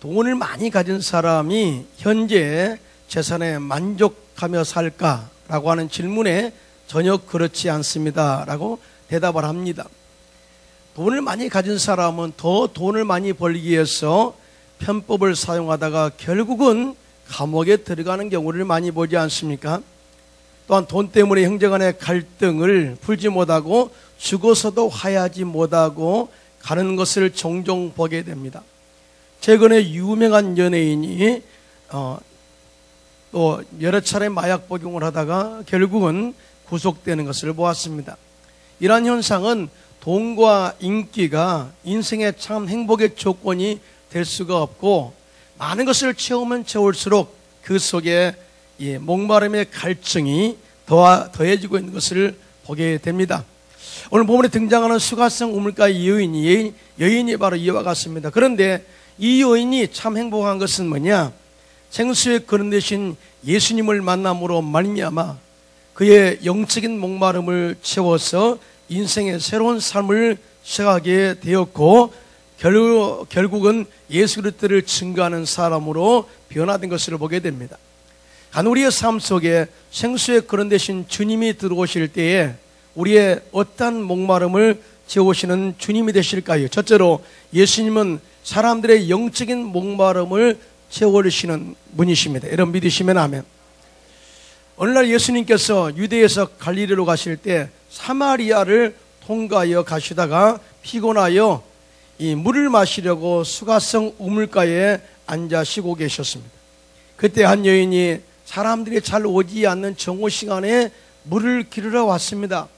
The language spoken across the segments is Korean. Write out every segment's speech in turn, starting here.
돈을 많이 가진 사람이 현재 재산에 만족하며 살까라고 하는 질문에 전혀 그렇지 않습니다 라고 대답을 합니다. 돈을 많이 가진 사람은 더 돈을 많이 벌기 위해서 편법을 사용하다가 결국은 감옥에 들어가는 경우를 많이 보지 않습니까? 또한 돈 때문에 형제간의 갈등을 풀지 못하고 죽어서도 화해하지 못하고 가는 것을 종종 보게 됩니다. 최근에 유명한 연예인이 또 여러 차례 마약 복용을 하다가 결국은 구속되는 것을 보았습니다. 이러한 현상은 돈과 인기가 인생의 참 행복의 조건이 될 수가 없고 많은 것을 채우면 채울수록 그 속에 목마름의 갈증이 더해지고 있는 것을 보게 됩니다. 오늘 본문에 등장하는 수가성 우물가의 여인이 바로 이와 같습니다. 그런데 이 여인이 참 행복한 것은 뭐냐? 생수의 그릇 되신 예수님을 만남으로 말미암아 그의 영적인 목마름을 채워서 인생의 새로운 삶을 시작하게 되었고 결국은 예수 그리스도를 증거하는 사람으로 변화된 것을 보게 됩니다. 우리의 삶 속에 생수의 그릇 되신 주님이 들어오실 때에 우리의 어떠한 목마름을 채우시는 주님이 되실까요? 첫째로 예수님은 사람들의 영적인 목마름을 채워주시는 분이십니다. 여러분 믿으시면 아멘. 오늘날 예수님께서 유대에서 갈릴리로 가실 때 사마리아를 통과하여 가시다가 피곤하여 이 물을 마시려고 수가성 우물가에 앉아 쉬고 계셨습니다. 그때 한 여인이 사람들이 잘 오지 않는 정오 시간에 물을 기르러 왔습니다.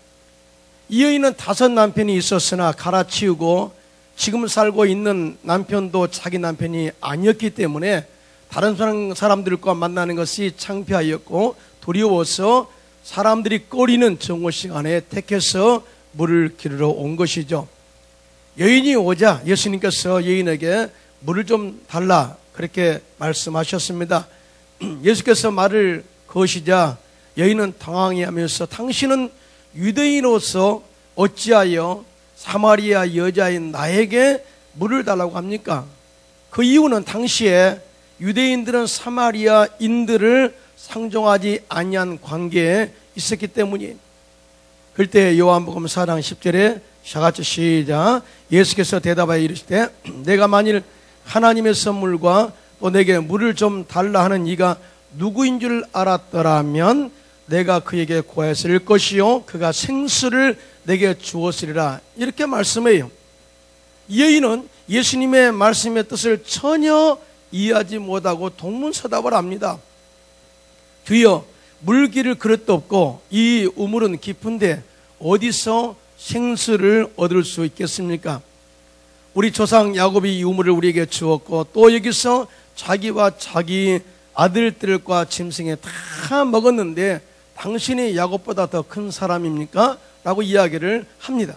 이 여인은 5 남편이 있었으나 갈아치우고 지금 살고 있는 남편도 자기 남편이 아니었기 때문에 다른 사람들과 만나는 것이 창피하였고 두려워서 사람들이 꺼리는 정오 시간에 택해서 물을 기르러 온 것이죠. 여인이 오자 예수님께서 여인에게 물을 좀 달라 그렇게 말씀하셨습니다. 예수께서 말을 거시자 여인은 당황해하면서 당신은 유대인으로서 어찌하여 사마리아 여자인 나에게 물을 달라고 합니까? 그 이유는 당시에 유대인들은 사마리아인들을 상종하지 아니한 관계에 있었기 때문이에요. 그때 요한복음 4장 10절에 샤같이 시작. 예수께서 대답하여 이르시되 내가 만일 하나님의 선물과 또 내게 물을 좀 달라 하는 이가 누구인 줄 알았더라면 내가 그에게 구했을 것이요 그가 생수를 내게 주었으리라. 이렇게 말씀해요. 이 여인은 예수님의 말씀의 뜻을 전혀 이해하지 못하고 동문서답을 합니다. 주여 물 기를 그릇도 없고 이 우물은 깊은데 어디서 생수를 얻을 수 있겠습니까? 우리 조상 야곱이 이 우물을 우리에게 주었고 또 여기서 자기와 자기 아들들과 짐승에 다 먹었는데 당신이 야곱보다 더 큰 사람입니까? 라고 이야기를 합니다.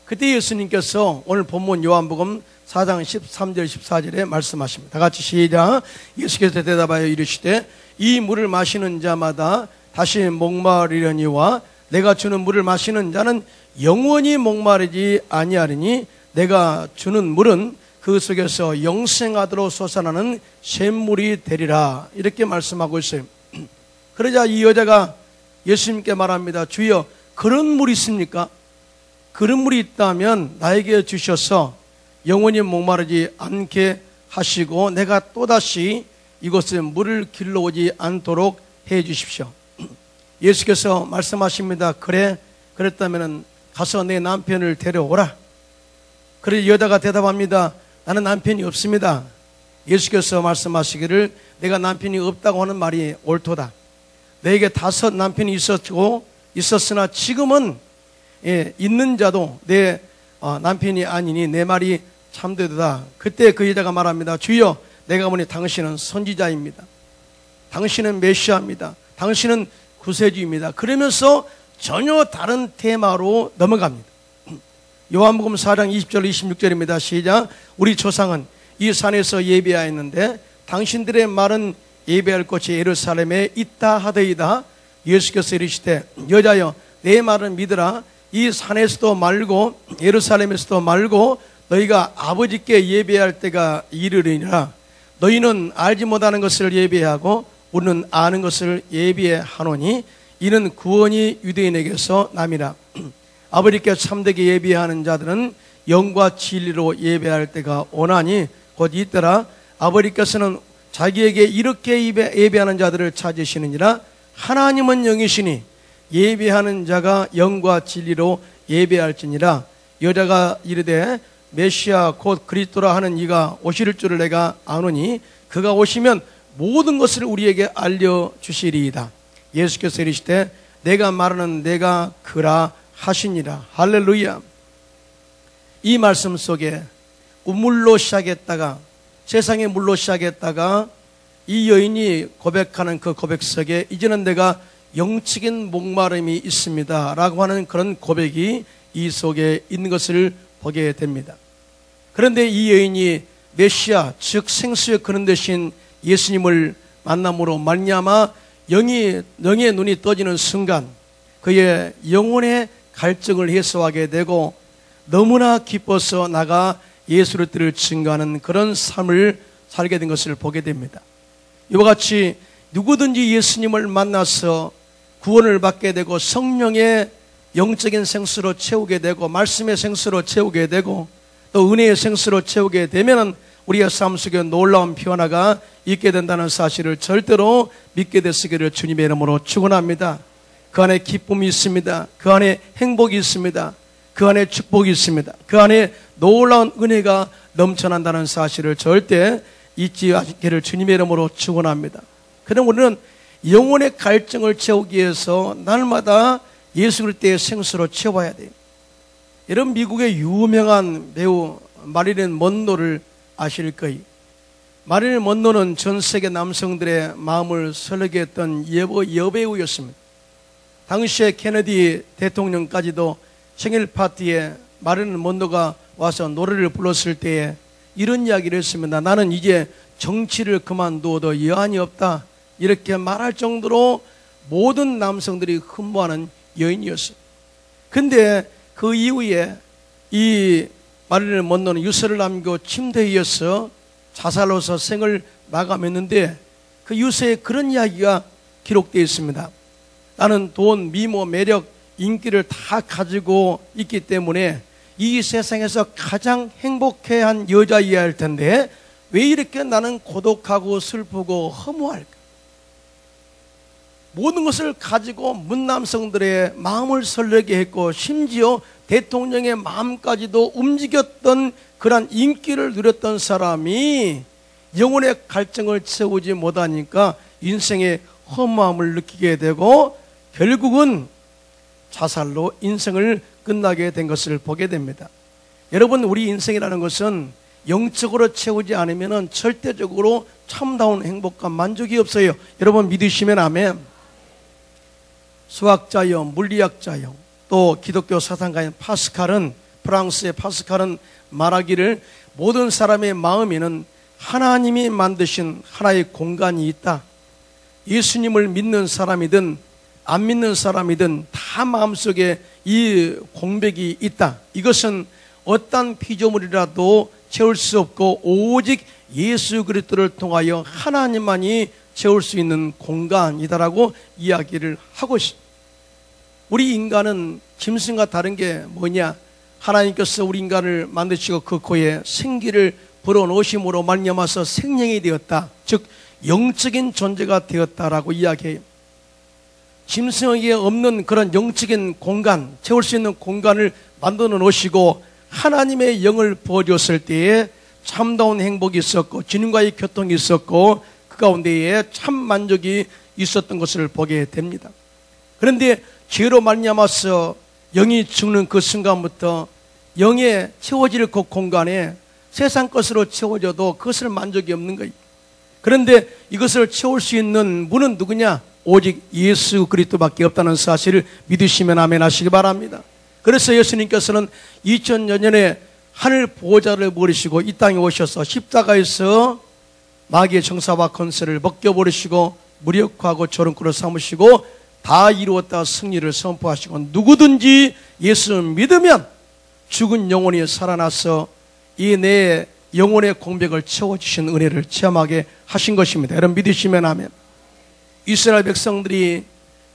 그때 예수님께서 오늘 본문 요한복음 4장 13절 14절에 말씀하십니다. 다 같이 시작. 예수께서 대답하여 이르시되 이 물을 마시는 자마다 다시 목마르려니와 내가 주는 물을 마시는 자는 영원히 목마르지 아니하리니 내가 주는 물은 그 속에서 영생하도록 솟아나는 샘물이 되리라. 이렇게 말씀하고 있어요. 그러자 이 여자가 예수님께 말합니다. 주여 그런 물이 있습니까? 그런 물이 있다면 나에게 주셔서 영원히 목마르지 않게 하시고 내가 또다시 이곳에 물을 길러오지 않도록 해 주십시오. 예수께서 말씀하십니다. 그래 그랬다면 가서 내 남편을 데려오라. 그래서 여자가 대답합니다. 나는 남편이 없습니다. 예수께서 말씀하시기를 내가 남편이 없다고 하는 말이 옳도다. 내게 5 남편이 있었으나 지금은 있는 자도 내 남편이 아니니 내 말이 참되도다. 그때 그 여자가 말합니다. 주여 내가 보니 당신은 선지자입니다. 당신은 메시아입니다. 당신은 구세주입니다. 그러면서 전혀 다른 테마로 넘어갑니다. 요한복음 4장 20절 26절입니다. 시작. 우리 조상은 이 산에서 예배하였는데 당신들의 말은 예배할 곳이 예루살렘에 있다 하더이다. 예수께서 이르시되 여자여 내 말을 믿으라. 이 산에서도 말고 예루살렘에서도 말고 너희가 아버지께 예배할 때가 이르리니라. 너희는 알지 못하는 것을 예배하고 우리는 아는 것을 예배하노니 이는 구원이 유대인에게서 남이라. 아버지께 참되게 예배하는 자들은 영과 진리로 예배할 때가 오나니 곧 이때라. 아버지께서는 자기에게 이렇게 예배하는 자들을 찾으시느니라. 하나님은 영이시니 예배하는 자가 영과 진리로 예배할지니라. 여자가 이르되 메시아 곧 그리스도라 하는 이가 오실 줄을 내가 아노니 그가 오시면 모든 것을 우리에게 알려주시리이다. 예수께서 이르시되 내가 말하는 내가 그라 하시니라. 할렐루야. 이 말씀 속에 우물로 시작했다가 세상의 물로 시작했다가 이 여인이 고백하는 그 고백 속에 이제는 내가 영적인 목마름이 있습니다 라고 하는 그런 고백이 이 속에 있는 것을 보게 됩니다. 그런데 이 여인이 메시아 즉 생수의 근원 되신 예수님을 만남으로 말미암아 영의 눈이 떠지는 순간 그의 영혼의 갈증을 해소하게 되고 너무나 기뻐서 나가 예수를 증거하는 그런 삶을 살게 된 것을 보게 됩니다. 이와 같이 누구든지 예수님을 만나서 구원을 받게 되고 성령의 영적인 생수로 채우게 되고 말씀의 생수로 채우게 되고 또 은혜의 생수로 채우게 되면 우리의 삶 속에 놀라운 변화가 있게 된다는 사실을 절대로 믿게 되시기를 주님의 이름으로 축원합니다. 그 안에 기쁨이 있습니다. 그 안에 행복이 있습니다. 그 안에 축복이 있습니다. 그 안에 놀라운 은혜가 넘쳐난다는 사실을 절대 잊지 않기를 주님의 이름으로 축원합니다. 그럼 우리는 영혼의 갈증을 채우기 위해서 날마다 예수 그리스도의 생수로 채워야 돼요. 여러분 미국의 유명한 배우 마릴린 먼로를 아실 거예요. 마릴린 먼로는 전 세계 남성들의 마음을 설레게 했던 여배우였습니다. 당시에 케네디 대통령까지도 생일 파티에 마릴린 먼로가 와서 노래를 불렀을 때에 이런 이야기를 했습니다. 나는 이제 정치를 그만두어도 여한이 없다. 이렇게 말할 정도로 모든 남성들이 흠모하는 여인이었어요. 근데 그 이후에 이 마릴린 먼로는 유서를 남기고 침대에 이어서 자살로서 생을 마감했는데 그 유서에 그런 이야기가 기록되어 있습니다. 나는 돈, 미모, 매력, 인기를 다 가지고 있기 때문에 이 세상에서 가장 행복해한 여자이어야 할 텐데 왜 이렇게 나는 고독하고 슬프고 허무할까? 모든 것을 가지고 문남성들의 마음을 설레게 했고 심지어 대통령의 마음까지도 움직였던 그런 인기를 누렸던 사람이 영혼의 갈증을 채우지 못하니까 인생의 허무함을 느끼게 되고 결국은 자살로 인생을 끝나게 된 것을 보게 됩니다. 여러분 우리 인생이라는 것은 영적으로 채우지 않으면 절대적으로 참다운 행복과 만족이 없어요. 여러분 믿으시면 아멘. 수학자요 물리학자요 또 기독교 사상가인 파스칼은 프랑스의 파스칼은 말하기를 모든 사람의 마음에는 하나님이 만드신 하나의 공간이 있다. 예수님을 믿는 사람이든 안 믿는 사람이든 다 마음속에 이 공백이 있다. 이것은 어떤 피조물이라도 채울 수 없고 오직 예수 그리스도를 통하여 하나님만이 채울 수 있는 공간이다라고 이야기를 하고 있습니다. 우리 인간은 짐승과 다른 게 뭐냐? 하나님께서 우리 인간을 만드시고 그 코에 생기를 불어넣으심으로 말미암아서 생명이 되었다. 즉 영적인 존재가 되었다라고 이야기해요. 짐승에게 없는 그런 영적인 공간, 채울 수 있는 공간을 만들어 놓으시고 하나님의 영을 부어주었을 때에 참다운 행복이 있었고 주님과의 교통이 있었고 그 가운데에 참 만족이 있었던 것을 보게 됩니다. 그런데 죄로 말미암아서 영이 죽는 그 순간부터 영에 채워질 그 공간에 세상 것으로 채워져도 그것을 만족이 없는 거예요. 그런데 이것을 채울 수 있는 분은 누구냐? 오직 예수 그리스도밖에 없다는 사실을 믿으시면 아멘 하시기 바랍니다. 그래서 예수님께서는 2000여 년에 하늘 보호자를 버리시고 이 땅에 오셔서 십자가에서 마귀의 정사와 권세를 벗겨버리시고 무력화하고 조롱꾼을 삼으시고 다 이루었다 승리를 선포하시고 누구든지 예수를 믿으면 죽은 영혼이 살아나서 이 내 영혼의 공백을 채워주신 은혜를 체험하게 하신 것입니다. 여러분 믿으시면 아멘. 이스라엘 백성들이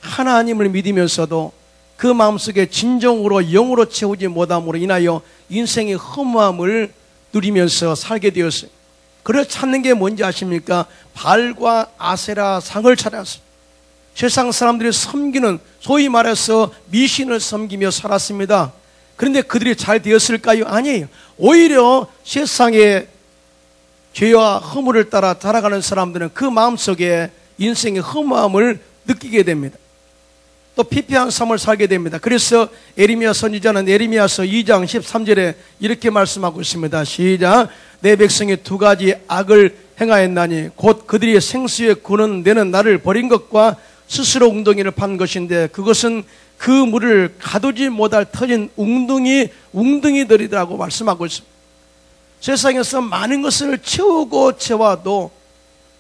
하나님을 믿으면서도 그 마음속에 진정으로 영으로 채우지 못함으로 인하여 인생의 허무함을 누리면서 살게 되었어요. 그래서 찾는 게 뭔지 아십니까? 발과 아세라 상을 찾았어요. 세상 사람들이 섬기는, 소위 말해서 미신을 섬기며 살았습니다. 그런데 그들이 잘 되었을까요? 아니에요. 오히려 세상의 죄와 허물을 따라 자라가는 사람들은 그 마음속에 인생의 허무함을 느끼게 됩니다. 또 피폐한 삶을 살게 됩니다. 그래서 에레미야 선지자는 에레미야서 2장 13절에 이렇게 말씀하고 있습니다. 시작. 내 백성이 두 가지 악을 행하였나니 곧 그들이 생수에 구는 내는 나를 버린 것과 스스로 웅덩이를 판 것인데 그것은 그 물을 가두지 못할 터진 웅덩이들이라고 말씀하고 있습니다. 세상에서 많은 것을 채워도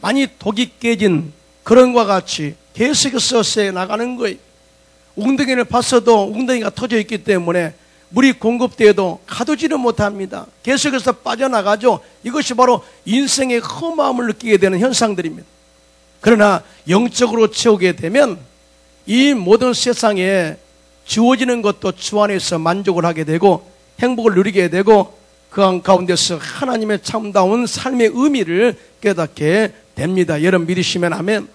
많이 독이 깨진 그런 것과 같이 계속해서 새 나가는 거예요. 웅덩이를 봤어도 웅덩이가 터져 있기 때문에 물이 공급되어도 가두지를 못합니다. 계속해서 빠져나가죠. 이것이 바로 인생의 허무함을 느끼게 되는 현상들입니다. 그러나 영적으로 채우게 되면 이 모든 세상에 주어지는 것도 주 안에서 만족을 하게 되고 행복을 누리게 되고 그 가운데서 하나님의 참다운 삶의 의미를 깨닫게 됩니다. 여러분 믿으시면 아멘.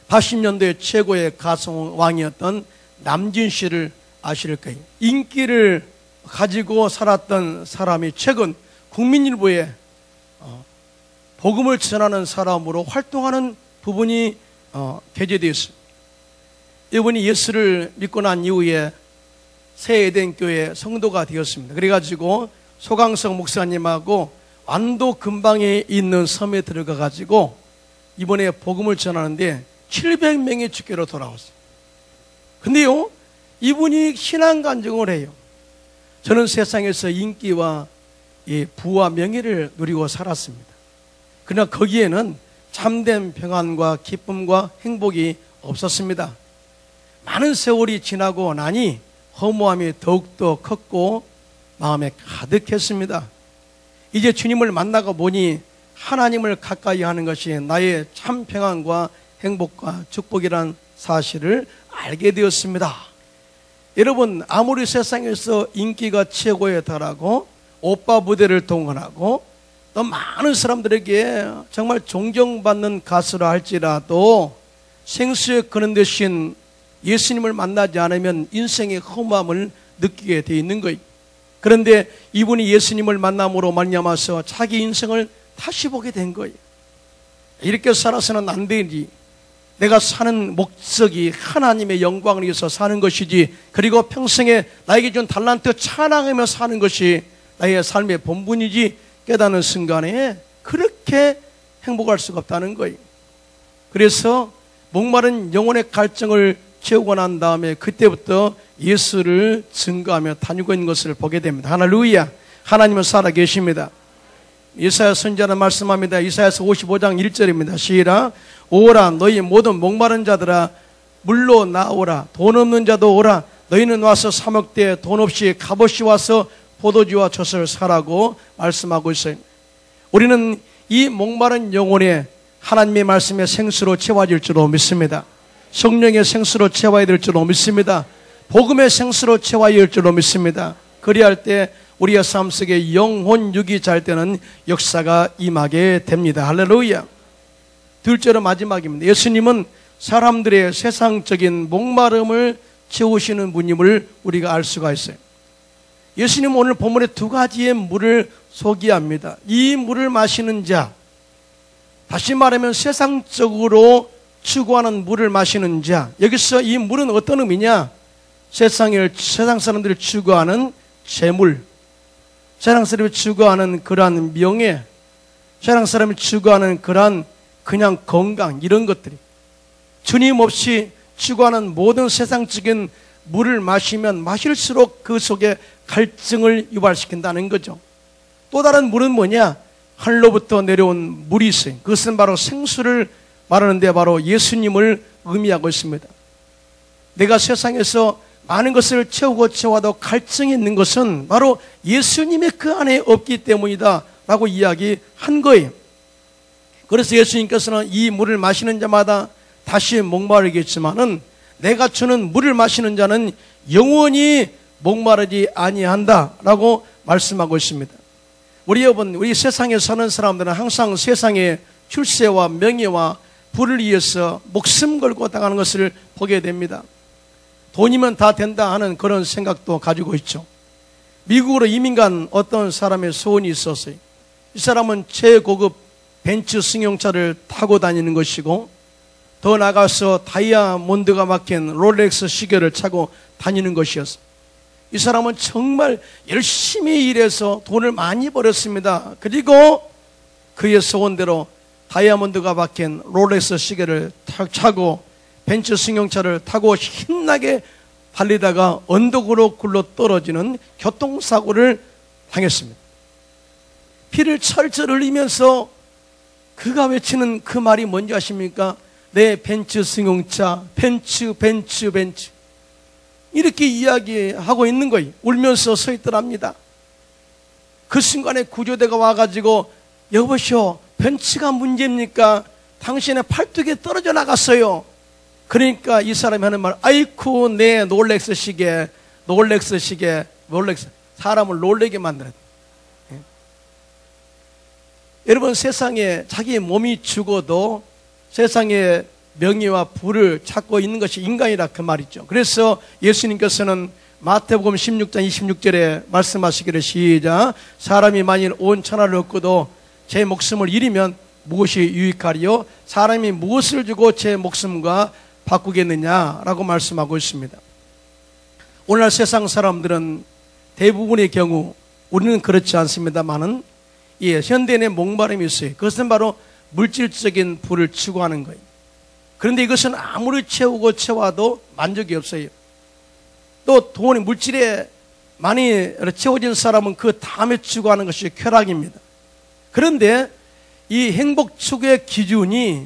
80년대 최고의 가수왕이었던 남진 씨를 아실 거예요. 인기를 가지고 살았던 사람이 최근 국민일보에 복음을 전하는 사람으로 활동하는 부분이 게재되었습니다. 이분이 예수를 믿고 난 이후에 새 에덴 교회 성도가 되었습니다. 그래가지고 소강석 목사님하고 완도 근방에 있는 섬에 들어가가지고 이번에 복음을 전하는데 700명의 주교로 돌아왔어요. 근데요, 이분이 신앙 간증을 해요. 저는 세상에서 인기와 부와 명예를 누리고 살았습니다. 그러나 거기에는 참된 평안과 기쁨과 행복이 없었습니다. 많은 세월이 지나고 나니 허무함이 더욱더 컸고 마음에 가득했습니다. 이제 주님을 만나고 보니 하나님을 가까이 하는 것이 나의 참 평안과 행복과 축복이란 사실을 알게 되었습니다. 여러분, 아무리 세상에서 인기가 최고에 달하고 오빠 부대를 동원하고 또 많은 사람들에게 정말 존경받는 가수라 할지라도 생수에 그는 대신 예수님을 만나지 않으면 인생의 허무함을 느끼게 되어 있는 거예요. 그런데 이분이 예수님을 만남으로 말미암아서 자기 인생을 다시 보게 된 거예요. 이렇게 살아서는 안 되지. 내가 사는 목적이 하나님의 영광을 위해서 사는 것이지, 그리고 평생에 나에게 준 달란트 찬양하며 사는 것이 나의 삶의 본분이지 깨닫는 순간에 그렇게 행복할 수가 없다는 거예요. 그래서 목마른 영혼의 갈증을 채우고 난 다음에 그때부터 예수를 증거하며 다니고 있는 것을 보게 됩니다. 할렐루야. 하나님은 살아계십니다. 이사야 선지자는 말씀합니다. 이사야서 55장 1절입니다. 시작. 오라 너희 모든 목마른 자들아 물로 나오라. 돈 없는 자도 오라. 너희는 와서 사먹되 돈 없이 값없이 와서 포도주와 젖을 사라고 말씀하고 있어요. 우리는 이 목마른 영혼에 하나님의 말씀의 생수로 채워질 줄로 믿습니다. 성령의 생수로 채워야 될 줄로 믿습니다. 복음의 생수로 채워야 될 줄로 믿습니다. 그리할 때 우리의 삶 속에 영혼 육이 잘 되는 역사가 임하게 됩니다. 할렐루야. 둘째로 마지막입니다. 예수님은 사람들의 세상적인 목마름을 채우시는 분임을 우리가 알 수가 있어요. 예수님은 오늘 본문에 두 가지의 물을 소개합니다. 이 물을 마시는 자, 다시 말하면 세상적으로 추구하는 물을 마시는 자. 여기서 이 물은 어떤 의미냐? 세상 사람들이 추구하는 재물, 세상 사람이 추구하는 그러한 명예, 세상 사람이 추구하는 그러한 그냥 건강, 이런 것들이 주님 없이 추구하는 모든 세상적인 물을 마시면 마실수록 그 속에 갈증을 유발시킨다는 거죠. 또 다른 물은 뭐냐? 하늘로부터 내려온 물이 있어요. 그것은 바로 생수를 말하는데 바로 예수님을 의미하고 있습니다. 내가 세상에서 많은 것을 채우고 채워도 갈증이 있는 것은 바로 예수님의 그 안에 없기 때문이다 라고 이야기한 거예요. 그래서 예수님께서는 이 물을 마시는 자마다 다시 목마르겠지만은 내가 주는 물을 마시는 자는 영원히 목마르지 아니한다 라고 말씀하고 있습니다. 우리 여러분, 우리 세상에 사는 사람들은 항상 세상의 출세와 명예와 부를 위해서 목숨 걸고 당하는 것을 보게 됩니다. 돈이면 다 된다 하는 그런 생각도 가지고 있죠. 미국으로 이민 간 어떤 사람의 소원이 있었어요. 이 사람은 최고급 벤츠 승용차를 타고 다니는 것이고 더 나가서 다이아몬드가 막힌 롤렉스 시계를 차고 다니는 것이었어요. 이 사람은 정말 열심히 일해서 돈을 많이 벌었습니다. 그리고 그의 소원대로 다이아몬드가 박힌 롤렉스 시계를 탁 차고 벤츠 승용차를 타고 신나게 달리다가 언덕으로 굴러 떨어지는 교통사고를 당했습니다. 피를 철철 흘리면서 그가 외치는 그 말이 뭔지 아십니까? 내 벤츠 승용차, 벤츠. 이렇게 이야기하고 있는 거예요. 울면서 서 있더랍니다. 그 순간에 구조대가 와가지고 여보시오, 벤츠가 문제입니까? 당신의 팔뚝에 떨어져 나갔어요. 그러니까 이 사람이 하는 말, 아이쿠 내 롤렉스 시계. 사람을 놀래게 만드는. 예. 여러분, 세상에 자기 몸이 죽어도 세상에 명예와 부를 찾고 있는 것이 인간이라 그 말이죠. 그래서 예수님께서는 마태복음 16장 26절에 말씀하시기를 시작. 사람이 만일 온 천하를 얻고도 제 목숨을 잃으면 무엇이 유익하리요? 사람이 무엇을 주고 제 목숨과 바꾸겠느냐라고 말씀하고 있습니다. 오늘날 세상 사람들은 대부분의 경우 우리는 그렇지 않습니다만은 현대인의 목마름이 있어요. 그것은 바로 물질적인 부를 추구하는 거예요. 그런데 이것은 아무리 채우고 채워도 만족이 없어요. 또 돈이 물질에 많이 채워진 사람은 그 다음에 추구하는 것이 쾌락입니다. 그런데 이 행복 추구의 기준이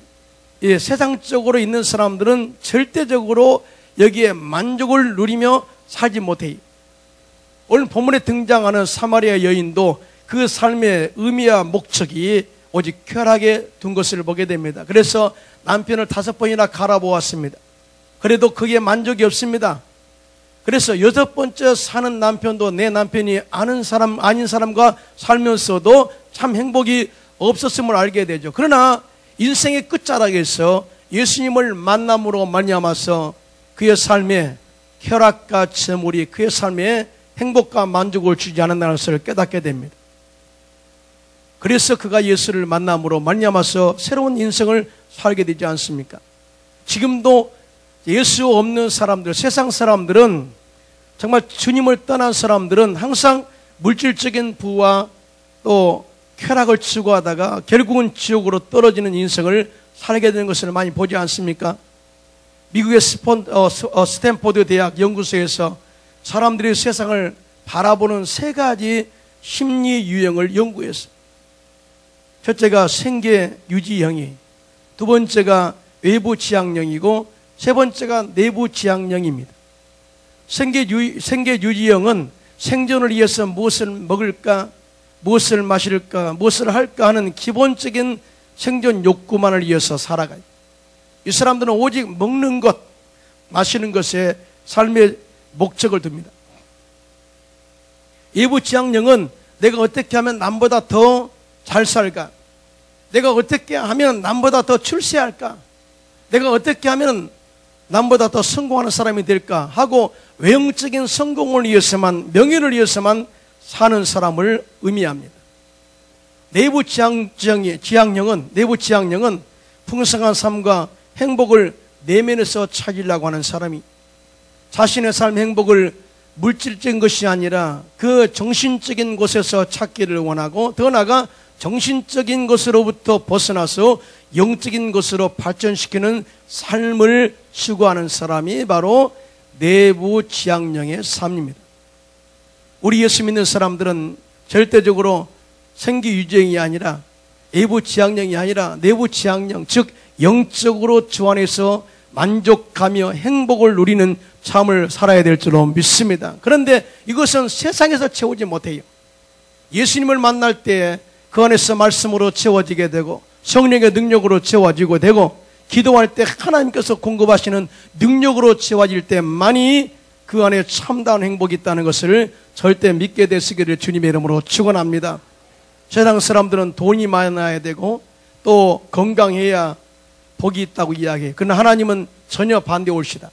세상적으로 있는 사람들은 절대적으로 여기에 만족을 누리며 살지 못해요. 오늘 본문에 등장하는 사마리아 여인도 그 삶의 의미와 목적이 오직 쾌락에 둔 것을 보게 됩니다. 그래서 남편을 5번이나 갈아보았습니다. 그래도 그게 만족이 없습니다. 그래서 6번째 사는 남편도 내 남편이 아닌 사람과 살면서도 참 행복이 없었음을 알게 되죠. 그러나 인생의 끝자락에서 예수님을 만남으로 말미암아서 그의 삶에 쾌락과 재물이 그의 삶에 행복과 만족을 주지 않는다는 것을 깨닫게 됩니다. 그래서 그가 예수를 만남으로 말미암아서 새로운 인생을 살게 되지 않습니까? 지금도 예수 없는 사람들, 세상 사람들은 정말 주님을 떠난 사람들은 항상 물질적인 부와 또 쾌락을 추구하다가 결국은 지옥으로 떨어지는 인생을 살게 되는 것을 많이 보지 않습니까? 미국의 스탠포드 대학 연구소에서 사람들이 세상을 바라보는 3가지 심리 유형을 연구했어요. 첫째가 생계 유지형이, 2번째가 외부 지향형이고 3번째가 내부 지향형입니다. 생계 유지형은 생존을 위해서 무엇을 먹을까, 무엇을 마실까, 무엇을 할까 하는 기본적인 생존 욕구만을 위해서 살아가요. 이 사람들은 오직 먹는 것, 마시는 것에 삶의 목적을 둡니다. 외부 지향형은 내가 어떻게 하면 남보다 더 잘 살까? 내가 어떻게 하면 남보다 더 출세할까? 내가 어떻게 하면 남보다 더 성공하는 사람이 될까? 하고 외형적인 성공을 위해서만, 명예를 위해서만 사는 사람을 의미합니다. 내부 지향형은 풍성한 삶과 행복을 내면에서 찾으려고 하는 사람이 자신의 삶의 행복을 물질적인 것이 아니라 그 정신적인 곳에서 찾기를 원하고 더 나아가 정신적인 것으로부터 벗어나서 영적인 것으로 발전시키는 삶을 추구하는 사람이 바로 내부 지향형의 삶입니다. 우리 예수 믿는 사람들은 절대적으로 생기 유지형이 아니라 외부 지향형이 아니라 내부 지향형, 즉 영적으로 주 안에서 만족하며 행복을 누리는 삶을 살아야 될 줄로 믿습니다. 그런데 이것은 세상에서 채우지 못해요. 예수님을 만날 때 그 안에서 말씀으로 채워지게 되고 성령의 능력으로 채워지고 되고 기도할 때 하나님께서 공급하시는 능력으로 채워질 때만이 그 안에 참다운 행복이 있다는 것을 절대 믿게 되시기를 주님의 이름으로 축원합니다. 세상 사람들은 돈이 많아야 되고 또 건강해야 복이 있다고 이야기해요. 그러나 하나님은 전혀 반대 올시다.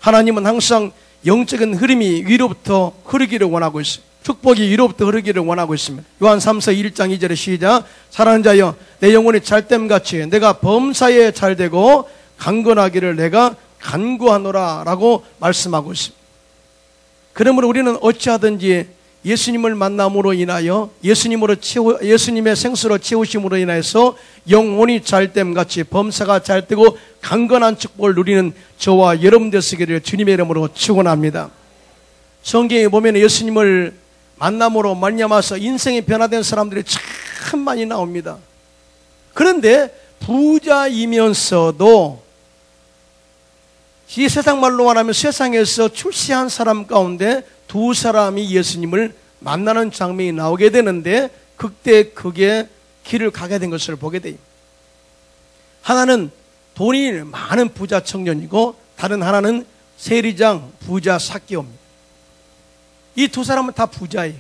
하나님은 항상 영적인 흐름이 위로부터 흐르기를 원하고 있어요. 축복이 위로부터 흐르기를 원하고 있습니다. 요한 3서 1장 2절에 시작. 사랑하는 자여 내 영혼이 잘됨같이 내가 범사에 잘되고 강건하기를 내가 간구하노라 라고 말씀하고 있습니다. 그러므로 우리는 어찌하든지 예수님을 만남으로 인하여 예수님의 생수로 채우심으로 인해서 영혼이 잘됨같이 범사가 잘되고 강건한 축복을 누리는 저와 여러분 되시기를 주님의 이름으로 축원합니다. 성경에 보면 예수님을 만남으로 말미암아서 인생이 변화된 사람들이 참 많이 나옵니다. 그런데 부자이면서도 이 세상 말로 말하면 세상에서 출세한 사람 가운데 두 사람이 예수님을 만나는 장면이 나오게 되는데 그때 그게 길을 가게 된 것을 보게 돼요. 하나는 돈이 많은 부자 청년이고 다른 하나는 세리장 부자 삭개오입니다. 이 두 사람은 다 부자예요.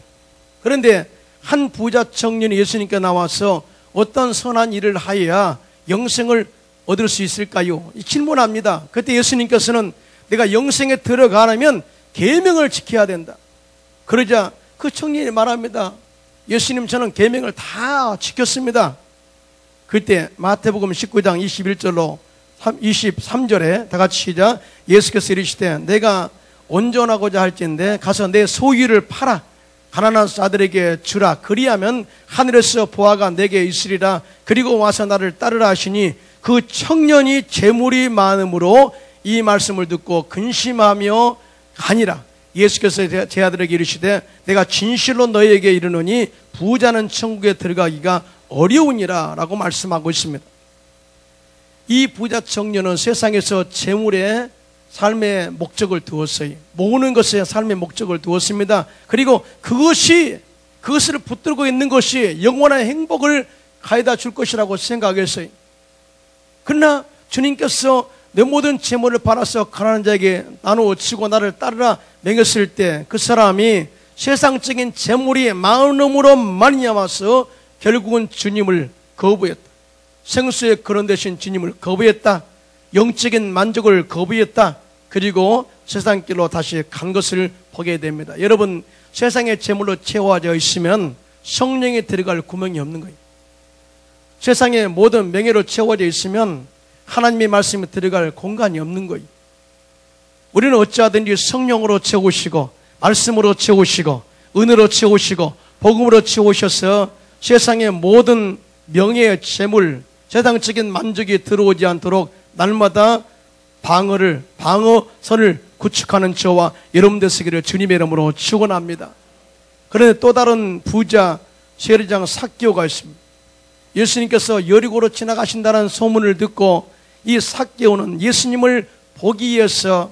그런데 한 부자 청년이 예수님께 나와서 어떤 선한 일을 하여야 영생을 얻을 수 있을까요? 질문합니다. 그때 예수님께서는 내가 영생에 들어가려면 계명을 지켜야 된다. 그러자 그 청년이 말합니다. 예수님 저는 계명을 다 지켰습니다. 그때 마태복음 19장 21절로 23절에 다 같이 시작. 예수께서 이르시되 내가 온전하고자 할진대 가서 내 소유를 팔아 가난한 자들에게 주라. 그리하면 하늘에서 보화가 내게 있으리라. 그리고 와서 나를 따르라 하시니 그 청년이 재물이 많음으로 이 말씀을 듣고 근심하며 가니라. 예수께서 제 아들에게 이르시되 내가 진실로 너희에게 이르노니 부자는 천국에 들어가기가 어려우니라 라고 말씀하고 있습니다. 이 부자 청년은 세상에서 재물에 삶의 목적을 두었어요. 모으는 것에 삶의 목적을 두었습니다. 그리고 그것을 붙들고 있는 것이 영원한 행복을 가져다 줄 것이라고 생각했어요. 그러나 주님께서 내 모든 재물을 팔아서 가난한 자에게 나누어 치고 나를 따르라 명했을 때 그 사람이 세상적인 재물이 많음으로 말미암아서 결국은 주님을 거부했다. 생수의 근원 되신 주님을 거부했다. 영적인 만족을 거부했다. 그리고 세상길로 다시 간 것을 보게 됩니다. 여러분, 세상의 재물로 채워져 있으면 성령이 들어갈 구멍이 없는 거예요. 세상의 모든 명예로 채워져 있으면 하나님의 말씀이 들어갈 공간이 없는 거예요. 우리는 어찌하든지 성령으로 채우시고 말씀으로 채우시고 은혜로 채우시고 복음으로 채우셔서 세상의 모든 명예의 재물, 세상적인 만족이 들어오지 않도록 날마다 방어선을 구축하는 저와 여러분 되시기를 주님의 이름으로 축원합니다. 그런데 또 다른 부자 세리장 삭개오가 있습니다. 예수님께서 여리고로 지나가신다는 소문을 듣고 이 삭개오는 예수님을 보기 위해서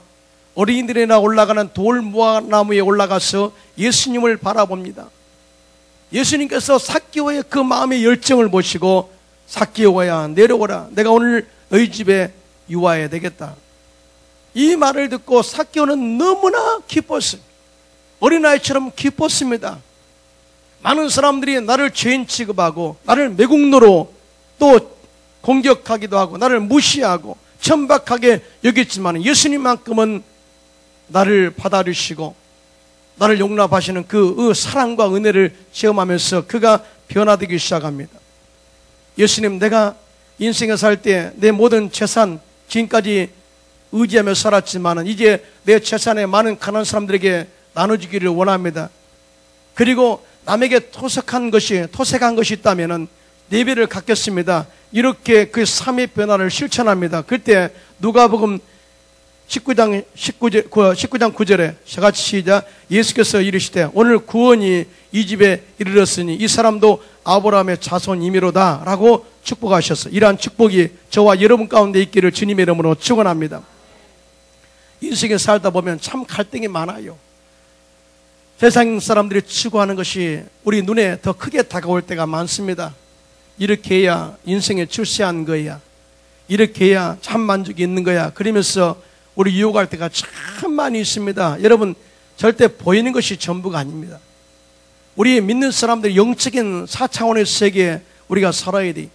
어린이들이나 올라가는 돌무화나무에 올라가서 예수님을 바라봅니다. 예수님께서 삭개오의 그 마음의 열정을 보시고 삭개오야 내려오라. 내가 오늘 너희 집에 유하해야 되겠다. 이 말을 듣고 삭개오는 너무나 기뻤어요. 어린아이처럼 기뻤습니다. 많은 사람들이 나를 죄인 취급하고 나를 매국노로 또 공격하기도 하고 나를 무시하고 천박하게 여겼지만 예수님만큼은 나를 받아주시고 나를 용납하시는 그 사랑과 은혜를 체험하면서 그가 변화되기 시작합니다. 예수님, 내가 인생에 살 때 내 모든 재산 지금까지 의지하며 살았지만 이제 내 재산의 많은 가난한 사람들에게 나눠주기를 원합니다. 그리고 남에게 토색한 것이 있다면 예배를 갖겠습니다. 이렇게 그 삶의 변화를 실천합니다. 그때 누가복음 19장 9절에 같이 시작. 예수께서 이르시되 오늘 구원이 이 집에 이르렀으니 이 사람도 아브라함의 자손이미로다 라고 축복하셨어요. 이러한 축복이 저와 여러분 가운데 있기를 주님의 이름으로 축원합니다. 인생에 살다 보면 참 갈등이 많아요. 세상 사람들이 추구하는 것이 우리 눈에 더 크게 다가올 때가 많습니다. 이렇게 해야 인생에 출세한 거야. 이렇게 해야 참 만족이 있는 거야. 그러면서 우리 유혹할 때가 참 많이 있습니다. 여러분, 절대 보이는 것이 전부가 아닙니다. 우리 믿는 사람들이 영적인 4차원의 세계에 우리가 살아야 돼.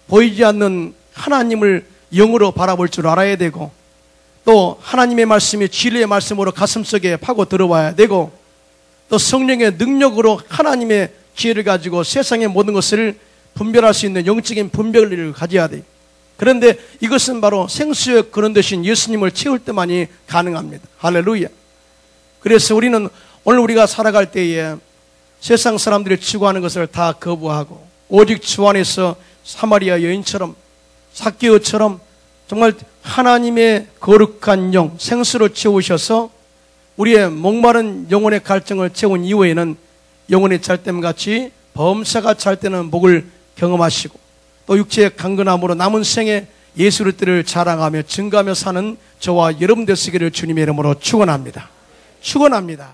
보이지 않는 하나님을 영으로 바라볼 줄 알아야 되고, 또 하나님의 말씀이 진리의 말씀으로 가슴속에 파고 들어와야 되고, 또 성령의 능력으로 하나님의 지혜를 가지고 세상의 모든 것을 분별할 수 있는 영적인 분별력을 가져야 돼. 그런데 이것은 바로 생수의 그런 대신 예수님을 채울 때만이 가능합니다. 할렐루야. 그래서 우리는 오늘 우리가 살아갈 때에 세상 사람들이 추구하는 것을 다 거부하고 오직 주 안에서 사마리아 여인처럼 삭개오처럼 정말 하나님의 거룩한 영, 생수를 채우셔서 우리의 목마른 영혼의 갈증을 채운 이후에는 영혼의 찰댐같이 범사가 찰때는 복을 경험하시고 또 육체의 강건함으로 남은 생에 예수 그리스도를 자랑하며 증거하며 사는 저와 여러분 되시기를 주님의 이름으로 축원합니다. 축원합니다.